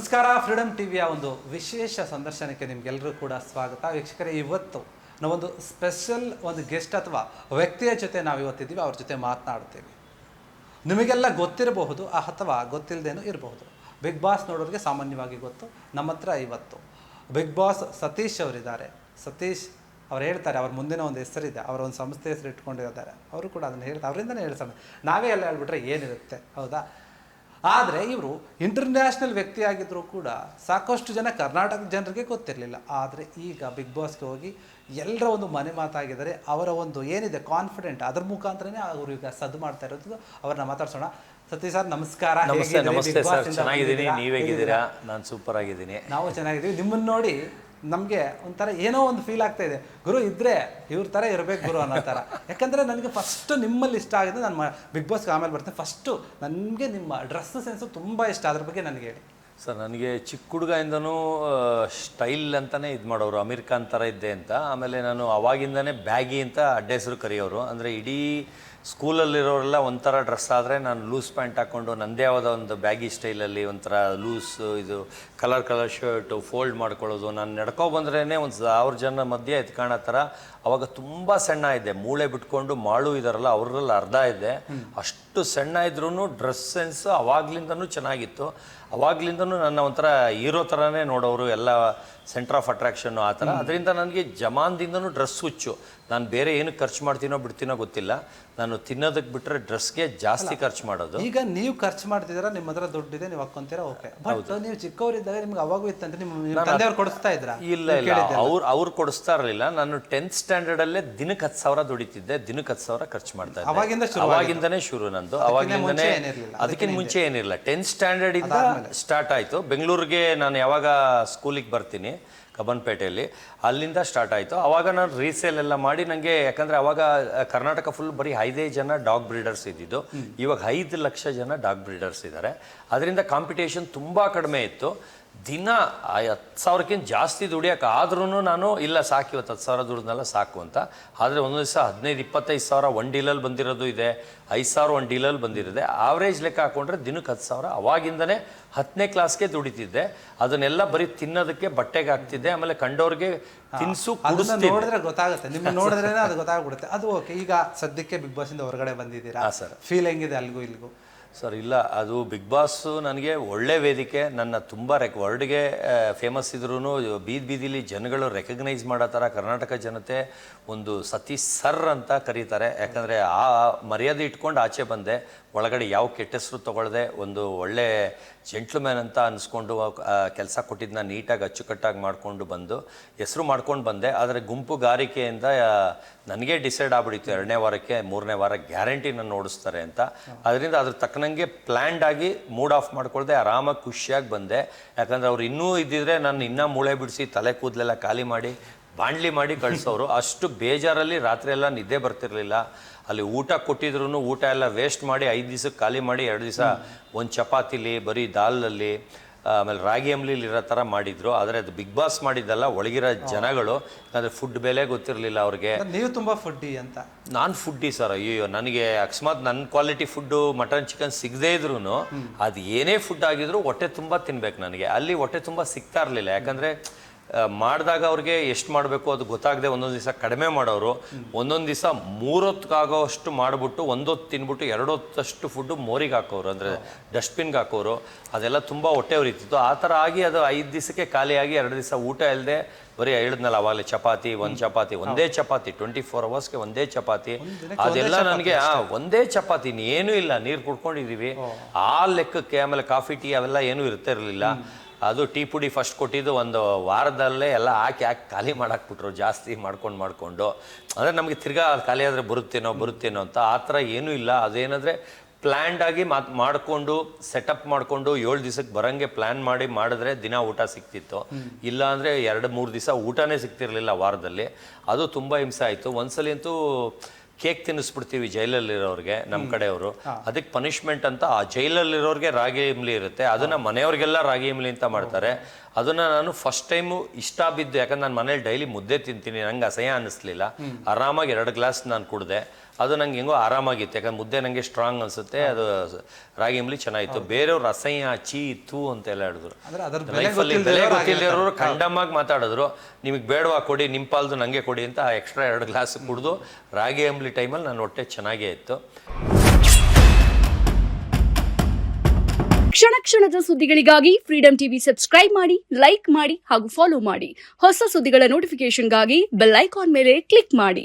ನಮಸ್ಕಾರ. ಫ್ರೀಡಮ್ ಟಿವಿಯ ಒಂದು ವಿಶೇಷ ಸಂದರ್ಶನಕ್ಕೆ ನಿಮಗೆಲ್ಲರೂ ಕೂಡ ಸ್ವಾಗತ. ವೀಕ್ಷಕರೇ, ಇವತ್ತು ನಾವೊಂದು ಸ್ಪೆಷಲ್ ಒಂದು ಗೆಸ್ಟ್ ಅಥವಾ ವ್ಯಕ್ತಿಯ ಜೊತೆ ನಾವು ಇವತ್ತಿದ್ದೀವಿ. ಅವ್ರ ಜೊತೆ ಮಾತನಾಡ್ತೀವಿ. ನಿಮಗೆಲ್ಲ ಗೊತ್ತಿರಬಹುದು ಅಥವಾ ಗೊತ್ತಿಲ್ಲದೇನೂ ಇರಬಹುದು. ಬಿಗ್ ಬಾಸ್ ನೋಡೋರಿಗೆ ಸಾಮಾನ್ಯವಾಗಿ ಗೊತ್ತು. ನಮ್ಮ ಹತ್ರ ಇವತ್ತು ಬಿಗ್ ಬಾಸ್ ಸತೀಶ್ ಅವರಿದ್ದಾರೆ. ಸತೀಶ್ ಅವ್ರು ಹೇಳ್ತಾರೆ, ಅವ್ರ ಮುಂದಿನ ಒಂದು ಹೆಸರಿದೆ, ಅವರ ಒಂದು ಸಂಸ್ಥೆ ಹೆಸರು ಇಟ್ಕೊಂಡಿದ್ದಾರೆ. ಅವರು ಕೂಡ ಅದನ್ನು ಹೇಳ್ತಾರೆ, ಅವರಿಂದನೇ ಹೇಳ್ತಾರೆ. ನಾವೇ ಎಲ್ಲ ಹೇಳ್ಬಿಟ್ರೆ ಏನಿರುತ್ತೆ, ಹೌದಾ? ಆದರೆ ಇವರು ಇಂಟರ್ನ್ಯಾಷನಲ್ ವ್ಯಕ್ತಿಯಾಗಿದ್ದರೂ ಕೂಡ ಸಾಕಷ್ಟು ಜನ ಕರ್ನಾಟಕ ಜನರಿಗೆ ಗೊತ್ತಿರಲಿಲ್ಲ. ಆದರೆ ಈಗ ಬಿಗ್ ಬಾಸ್ಗೆ ಹೋಗಿ ಎಲ್ಲರ ಒಂದು ಮನೆ ಮಾತಾಗಿದ್ದಾರೆ. ಅವರ ಒಂದು ಏನಿದೆ ಕಾನ್ಫಿಡೆಂಟ್, ಅದ್ರ ಮುಖಾಂತರನೇ ಅವರು ಈಗ ಸದ್ದು ಮಾಡ್ತಾ ಇರೋದು. ಅವ್ರನ್ನ ಮಾತಾಡ್ಸೋಣ. ಸತೀಶ್ ಸರ್, ನಮಸ್ಕಾರ. ನಮಸ್ತೆ ಸರ್, ಚೆನ್ನಾಗಿದ್ದೀನಿ. ನೀವು ಹೇಗಿದ್ದೀರಾ? ನಾನು ಸೂಪರ್ ಆಗಿದ್ದೀನಿ. ನಾವು ಚೆನ್ನಾಗಿದ್ದೀವಿ. ನಿಮ್ಮನ್ನು ನೋಡಿ ನಮಗೆ ಒಂಥರ ಏನೋ ಒಂದು ಫೀಲ್ ಆಗ್ತಾ ಇದೆ. ಗುರು ಇದ್ರೆ ಇವ್ರ ಥರ ಇರಬೇಕು ಗುರು ಅನ್ನೋ ಥರ. ಯಾಕಂದರೆ ನನಗೆ ಫಸ್ಟು ನಿಮ್ಮಲ್ಲಿ ಇಷ್ಟ ಆಗಿದೆ. ನಾನು ಬಿಗ್ ಬಾಸ್ಗೆ ಆಮೇಲೆ ಬರ್ತೀನಿ. ಫಸ್ಟು ನನಗೆ ನಿಮ್ಮ ಡ್ರೆಸ್ ಸೆನ್ಸು ತುಂಬ ಇಷ್ಟ. ಅದ್ರ ಬಗ್ಗೆ ನನಗೆ ಹೇಳಿ ಸರ್. ನನಗೆ ಚಿಕ್ಕ ಹುಡುಗದಿಂದನೂ ಸ್ಟೈಲ್ ಅಂತಲೇ ಇದು ಮಾಡೋರು, ಅಮೀರ್ ಖಾನ್ ಥರ ಇದ್ದೆ ಅಂತ. ಆಮೇಲೆ ನಾನು ಅವಾಗಿಂದನೇ ಬ್ಯಾಗಿ ಅಂತ ಅಡ್ಡ ಹೆಸರು ಕರೆಯೋರು. ಅಂದರೆ ಇಡೀ ಸ್ಕೂಲಲ್ಲಿರೋರೆಲ್ಲ ಒಂಥರ ಡ್ರೆಸ್ ಆದರೆ ನಾನು ಲೂಸ್ ಪ್ಯಾಂಟ್ ಹಾಕ್ಕೊಂಡು ನನ್ನದೇ ಆದ ಒಂದು ಬ್ಯಾಗಿ ಸ್ಟೈಲಲ್ಲಿ ಒಂಥರ ಲೂಸ್ ಇದು ಕಲರ್ ಶರ್ಟು ಫೋಲ್ಡ್ ಮಾಡ್ಕೊಳ್ಳೋದು. ನಾನು ನಡ್ಕೊ ಬಂದ್ರೇ ಒಂದು 1000 ಜನ ಮಧ್ಯೆ ಎತ್ಕಾಣೋ ಥರ. ಅವಾಗ ತುಂಬ ಸಣ್ಣ ಇದ್ದೆ. ಮೂಳೆ ಬಿಟ್ಕೊಂಡು ಮಾಳು ಇದ್ದಾರಲ್ಲ, ಅವರಲ್ಲಿ ಅರ್ಧ ಇದ್ದೆ. ಅಷ್ಟು ಸಣ್ಣ ಇದ್ರೂ ಡ್ರೆಸ್ ಸೆನ್ಸ್ ಅವಾಗ್ಲಿಂದನೂ ಚೆನ್ನಾಗಿತ್ತು. ಅವಾಗ್ಲಿಂದನೂ ನನ್ನ ಒಂಥರ ಹೀರೋ ಥರನೇ ನೋಡೋರು, ಎಲ್ಲ ಸೆಂಟರ್ ಆಫ್ ಅಟ್ರಾಕ್ಷನ್ನು ಆ ಥರ. ಅದರಿಂದ ನನಗೆ ಜಮಾನ್ದಿಂದನೂ ಡ್ರೆಸ್ ಹುಚ್ಚು. ನಾನು ಬೇರೆ ಏನು ಖರ್ಚು ಮಾಡ್ತೀನೋ ಬಿಡ್ತೀನೋ ಗೊತ್ತಿಲ್ಲ. ನಾನು ತಿನ್ನೋದಕ್ಕೆ ಬಿಟ್ಟರೆ ಡ್ರೆಸ್ಗೆ ಜಾಸ್ತಿ ಖರ್ಚು ಮಾಡೋದು. ಈಗ ನೀವು ಖರ್ಚು ಮಾಡ್ತಿದ್ದೀರಾ, ನಿಮ್ಮ ಹತ್ರ ದುಡ್ಡಿದೆ, ನೀವು ಹಾಕ್ಕೊಂತೀರಾ, ಓಕೆ. ಬಟ್ ನೀವು ಚಿಕ್ಕವರಿದ್ದಾಗ ನಿಮ್ಗೆ ಅವಾಗೂ ಇತ್ತಂದ್ರೆ ನಿಮ್ಮ ತಂದೆಯವ್ರು ಕೊಡಿಸ್ತಾ ಇದ್ರಾ? ಇಲ್ಲ, ಅವ್ರು ಕೊಡಿಸ್ತಾ ಇರಲಿಲ್ಲ. ನಾನು 10th ಸ್ಟ್ಯಾಂಡರ್ಡಲ್ಲೇ ದಿನಕ್ಕೆ 10,000 ದುಡಿತಿದ್ದೆ. ದಿನಕ್ಕೆ 10,000 ಖರ್ಚು ಮಾಡ್ತಾ ಇದ್ದೆ. ಅವಾಗಿಂದನೇ ಶುರು ನಂದು. ಅವಾಗಿಂದನೇ, ಅದಕ್ಕಿಂತ ಮುಂಚೆ ಏನಿರಲಿಲ್ಲ. 10th ಸ್ಟ್ಯಾಂಡರ್ಡ್ ಇಂದ ಸ್ಟಾರ್ಟ್ ಆಯಿತು. ಬೆಂಗಳೂರಿಗೆ ನಾನು ಯಾವಾಗ ಸ್ಕೂಲಿಗೆ ಬರ್ತೀನಿ ಕಬ್ಬನ್ಪೇಟೆಯಲ್ಲಿ, ಅಲ್ಲಿಂದ ಸ್ಟಾರ್ಟ್ ಆಯಿತು. ಆವಾಗ ನಾನು ರೀಸೇಲ್ ಎಲ್ಲ ಮಾಡಿ ನನಗೆ, ಯಾಕಂದರೆ ಆವಾಗ ಕರ್ನಾಟಕ ಫುಲ್ ಬರೀ 5 ಜನ ಡಾಗ್ ಬ್ರೀಡರ್ಸ್ ಇದ್ದಿದ್ದು. ಇವಾಗ 5 ಲಕ್ಷ ಜನ ಡಾಗ್ ಬ್ರೀಡರ್ಸ್ ಇದ್ದಾರೆ. ಅದರಿಂದ ಕಾಂಪಿಟೇಷನ್ ತುಂಬ ಕಡಿಮೆ ಇತ್ತು. ದಿನ 10,000ಕ್ಕಿಂತ ಜಾಸ್ತಿ ದುಡಿಯೋಕ್ಕಾದ್ರೂ ನಾನು ಇಲ್ಲ ಸಾಕು, ಇವತ್ತು 10,000 ದುಡ್ದಲ್ಲ ಸಾಕು ಅಂತ. ಆದರೆ ಒಂದೊಂದು ದಿವಸ 15,000-25,000 ಒಂದು ಡೀಲಲ್ಲಿ ಬಂದಿರೋದು ಇದೆ, 5,000 ಒಂದು ಡೀಲಲ್ಲಿ ಬಂದಿರುತ್ತೆ. ಆವ್ರೇಜ್ ಲೆಕ್ಕ ಹಾಕೊಂಡ್ರೆ ದಿನಕ್ಕೆ 10,000. ಅವಾಗಿಂದನೇ 10ನೇ ಕ್ಲಾಸ್ಗೆ ದುಡಿತಿದ್ದೆ. ಅದನ್ನೆಲ್ಲ ಬರೀ ತಿನ್ನೋದಕ್ಕೆ, ಬಟ್ಟೆಗೆ ಹಾಕ್ತಿದ್ದೆ. ಆಮೇಲೆ ಕಂಡೋರಿಗೆ ತಿನ್ಸು ನೋಡಿದ್ರೆ ಗೊತ್ತಾಗುತ್ತೆ, ನಿಮ್ಗೆ ನೋಡಿದ್ರೆ ಅದು ಗೊತ್ತಾಗ್ಬಿಡುತ್ತೆ. ಅದು ಓಕೆ. ಈಗ ಸದ್ಯಕ್ಕೆ ಬಿಗ್ ಬಾಸಿಂದ ಹೊರಗಡೆ ಬಂದಿದ್ದೀರಾ ಸರ್, ಫೀಲ್ ಹೆಂಗಿದೆ ಅಲ್ಗೂ ಇಲ್ಗೂ? ಸರ್ ಇಲ್ಲ, ಅದು ಬಿಗ್ ಬಾಸು ನನಗೆ ಒಳ್ಳೆ ವೇದಿಕೆ. ನನ್ನ ತುಂಬ ವರ್ಲ್ಡ್ಗೆ ಫೇಮಸ್ ಇದ್ರೂ ಬೀದಿಲಿ ಜನಗಳು ರೆಕಗ್ನೈಸ್ ಮಾಡೋ ಥರ ಕರ್ನಾಟಕ ಜನತೆ ಒಂದು ಸತೀಶ್ ಸರ್ ಅಂತ ಕರೀತಾರೆ. ಯಾಕಂದರೆ ಆ ಮರ್ಯಾದೆ ಇಟ್ಕೊಂಡು ಆಚೆ ಬಂದೆ. ಒಳಗಡೆ ಯಾವ ಕೆಟ್ಟ ಹೆಸರು ತೊಗೊಳ್ದೆ ಒಂದು ಒಳ್ಳೆ ಜೆಂಟ್ಲ್ಮ್ಯಾನ್ ಅಂತ ಅನಿಸ್ಕೊಂಡು ಕೆಲಸ ಕೊಟ್ಟಿದ್ದನ್ನ ನೀಟಾಗಿ ಅಚ್ಚುಕಟ್ಟಾಗಿ ಮಾಡಿಕೊಂಡು ಬಂದು ಹೆಸರು ಮಾಡ್ಕೊಂಡು ಬಂದೆ. ಆದರೆ ಗುಂಪುಗಾರಿಕೆಯಿಂದ ನನಗೆ ಡಿಸೈಡ್ ಆಗ್ಬಿಟ್ಟಿತ್ತು 2ನೇ ವಾರಕ್ಕೆ 3ನೇ ವಾರ ಗ್ಯಾರಂಟಿ ನನ್ನ ಓಡಿಸ್ತಾರೆ ಅಂತ. ಅದರಿಂದ ಅದ್ರ ತಕ್ಕನಂಗೆ ಪ್ಲ್ಯಾಂಡ್ ಆಗಿ ಮೂಡ್ ಆಫ್ ಮಾಡ್ಕೊಳ್ದೆ ಆರಾಮಾಗಿ ಖುಷಿಯಾಗಿ ಬಂದೆ. ಯಾಕಂದರೆ ಅವ್ರು ಇನ್ನೂ ಇದ್ದಿದ್ರೆ ನಾನು ಇನ್ನೂ ಮೂಳೆ ಬಿಡಿಸಿ ತಲೆ ಕೂದಲೆಲ್ಲ ಖಾಲಿ ಮಾಡಿ ಬಾಂಡ್ಲಿ ಮಾಡಿ ಕಳಿಸೋರು. ಅಷ್ಟು ಬೇಜಾರಲ್ಲಿ ರಾತ್ರಿ ಎಲ್ಲ ನಿದ್ದೆ ಬರ್ತಿರ್ಲಿಲ್ಲ. ಅಲ್ಲಿ ಊಟ ಕೊಟ್ಟಿದ್ರು ಊಟ ಎಲ್ಲ ವೇಸ್ಟ್ ಮಾಡಿ 5 ದಿವಸಕ್ಕೆ ಖಾಲಿ ಮಾಡಿ 2 ದಿವಸ ಒಂದು ಚಪಾತಿಲಿ ಬರೀ ದಾಲಲ್ಲಿ ಆಮೇಲೆ ರಾಗಿ ಅಂಬ್ಲಿಲಿ ಇರೋ ಥರ ಮಾಡಿದ್ರು. ಆದರೆ ಅದು ಬಿಗ್ ಬಾಸ್ ಮಾಡಿದ್ದಲ್ಲ, ಒಳಗಿರೋ ಜನಗಳು. ಅಂದರೆ ಫುಡ್ ಬೆಲೆ ಗೊತ್ತಿರಲಿಲ್ಲ ಅವ್ರಿಗೆ. ನೀವು ತುಂಬ ಫುಡ್ಡಿ ಅಂತ? ನಾನು ಫುಡ್ಡಿ ಸರ್. ಅಯ್ಯೋ, ನನಗೆ ಅಕಸ್ಮಾತ್ ನನ್ನ ಕ್ವಾಲಿಟಿ ಫುಡ್ಡು ಮಟನ್ ಚಿಕನ್ ಸಿಗದೇ ಇದ್ರೂ ಅದು ಏನೇ ಫುಡ್ ಆಗಿದ್ರು ಹೊಟ್ಟೆ ತುಂಬ ತಿನ್ಬೇಕು ನನಗೆ. ಅಲ್ಲಿ ಹೊಟ್ಟೆ ತುಂಬ ಸಿಗ್ತಾ ಇರಲಿಲ್ಲ. ಯಾಕಂದರೆ ಮಾಡಿದಾಗ ಅವ್ರಿಗೆ ಎಷ್ಟು ಮಾಡಬೇಕು ಅದು ಗೊತ್ತಾಗದೆ ಒಂದೊಂದು ದಿವಸ ಕಡಿಮೆ ಮಾಡೋರು. ಒಂದೊಂದು ದಿವಸ 3 ಹೊತ್ತಿಗಾಗೋ ಅಷ್ಟು ಮಾಡಿಬಿಟ್ಟು 1 ಹೊತ್ತು ತಿನ್ಬಿಟ್ಟು 2 ಹೊತ್ತಷ್ಟು ಫುಡ್ಡು ಮೋರಿಗೆ ಹಾಕೋರು, ಅಂದರೆ ಡಸ್ಟ್ಬಿನ್ಗೆ ಹಾಕೋರು. ಅದೆಲ್ಲ ತುಂಬ ಹೊಟ್ಟೆ ಉರಿತಿತ್ತು. ಆ ಥರ ಆಗಿ ಅದು 5 ದಿವಸಕ್ಕೆ ಖಾಲಿಯಾಗಿ 2 ದಿವಸ ಊಟ ಇಲ್ಲದೆ ಬರೀ ಹೇಳಿದ್ನಲ್ಲ ಅವಾಗಲೇ ಚಪಾತಿ, ಒಂದೇ ಚಪಾತಿ 24 ಅವರ್ಸ್ಗೆ ಒಂದೇ ಚಪಾತಿ. ಅದೆಲ್ಲ ನನಗೆ ಒಂದೇ ಚಪಾತಿ, ಏನೂ ಇಲ್ಲ, ನೀರು ಕುಡ್ಕೊಂಡಿದ್ದೀವಿ ಆ ಲೆಕ್ಕಕ್ಕೆ. ಆಮೇಲೆ ಕಾಫಿ ಟೀ ಅವೆಲ್ಲ ಏನೂ ಇರ್ತಾ ಇರಲಿಲ್ಲ. ಅದು ಟೀ ಪುಡಿ ಫಸ್ಟ್ ಕೊಟ್ಟಿದ್ದು 1 ವಾರದಲ್ಲೇ ಎಲ್ಲ ಹಾಕಿ ಖಾಲಿ ಮಾಡಾಕ್ಬಿಟ್ರು, ಜಾಸ್ತಿ ಮಾಡ್ಕೊಂಡು. ಅಂದರೆ ನಮಗೆ ತಿರ್ಗಾ ಖಾಲಿ ಆದರೆ ಬರುತ್ತೇನೋ ಅಂತ. ಆ ಥರ ಏನೂ ಇಲ್ಲ. ಅದೇನಂದರೆ ಪ್ಲ್ಯಾಂಡ್ ಆಗಿ ಮಾಡಿಕೊಂಡು ಸೆಟಪ್ ಮಾಡಿಕೊಂಡು 7 ದಿವಸಕ್ಕೆ ಬರೋಂಗೆ ಪ್ಲ್ಯಾನ್ ಮಾಡಿದ್ರೆ ದಿನ ಊಟ ಸಿಕ್ತಿತ್ತು. ಇಲ್ಲ ಅಂದರೆ 2-3 ದಿವಸ ಊಟನೇ ಸಿಗ್ತಿರ್ಲಿಲ್ಲ ವಾರದಲ್ಲಿ. ಅದು ತುಂಬ ಹಿಂಸೆ ಆಯಿತು. ಒಂದ್ಸಲಿ ಅಂತೂ ಕೇಕ್ ತಿನ್ನಿಸ್ಬಿಡ್ತೀವಿ ಜೈಲಲ್ಲಿರೋರಿಗೆ, ನಮ್ಮ ಕಡೆಯವರು. ಅದಕ್ಕೆ ಪನಿಷ್ಮೆಂಟ್ ಅಂತ ಆ ಜೈಲಲ್ಲಿರೋರಿಗೆ ರಾಗಿ ಇಂಬ್ಲಿ ಇರುತ್ತೆ, ಅದನ್ನು ಮನೆಯವ್ರಿಗೆಲ್ಲ ರಾಗಿ ಇಂಬ್ಲಿ ಅಂತ ಮಾಡ್ತಾರೆ. ಅದನ್ನು ನಾನು ಫಸ್ಟ್ ಟೈಮು ಇಷ್ಟ ಬಿದ್ದು, ಯಾಕಂದ್ರೆ ನಾನು ಮನೇಲಿ ಡೈಲಿ ಮುದ್ದೆ ತಿಂತೀನಿ, ನಂಗೆ ಅಸಹ್ಯ ಅನ್ನಿಸ್ಲಿಲ್ಲ. ಆರಾಮಾಗಿ 2 ಗ್ಲಾಸ್ ನಾನು ಕುಡಿದೆ. ಅದು ನಂಗೆ ಹೆಂಗೋ ಆರಾಮಾಗಿತ್ತು, ಯಾಕಂದ್ರೆ ಮುದ್ದೆ ನನಗೆ ಸ್ಟ್ರಾಂಗ್ ಅನಿಸುತ್ತೆ. ಅದು ರಾಗಿ ಅಂಬ್ಲಿ ಚೆನ್ನಾಗಿತ್ತು. ಬೇರೆಯವ್ರು ಅಸಹ್ಯ ಚೀ ತೂ ಅಂತೆಲ್ಲ ಹೇಳಿದ್ರು. ಲೈಫಲ್ಲಿ ಬೆಲೆ ಗೊತ್ತಿಲ್ಲದವರು ಖಂಡಮಾಗಿ ಮಾತಾಡಿದ್ರು, ನಿಮಗೆ ಬೇಡವಾ ಕೊಡಿ, ನಿಮ್ಮ ಪಾಲ್ದು ನನಗೆ ಕೊಡಿ ಅಂತ ಎಕ್ಸ್ಟ್ರಾ 2 ಗ್ಲಾಸ್ ಕುಡಿದು ರಾಗಿ ಅಂಬ್ಲಿ ಟೈಮಲ್ಲಿ ನನ್ನ ಹೊಟ್ಟೆ ಚೆನ್ನಾಗೇ ಇತ್ತು. ಕ್ಷಣ ಕ್ಷಣದ ಸುದ್ದಿಗಳಿಗಾಗಿ ಫ್ರೀಡಂ ಟಿವಿ ಸಬ್ಸ್ಕ್ರೈಬ್ ಮಾಡಿ, ಲೈಕ್ ಮಾಡಿ ಹಾಗೂ ಫಾಲೋ ಮಾಡಿ. ಹೊಸ ಸುದ್ದಿಗಳ ನೋಟಿಫಿಕೇಶನ್ಗಾಗಿ ಬೆಲ್ ಐಕಾನ್ ಮೇಲೆ ಕ್ಲಿಕ್ ಮಾಡಿ.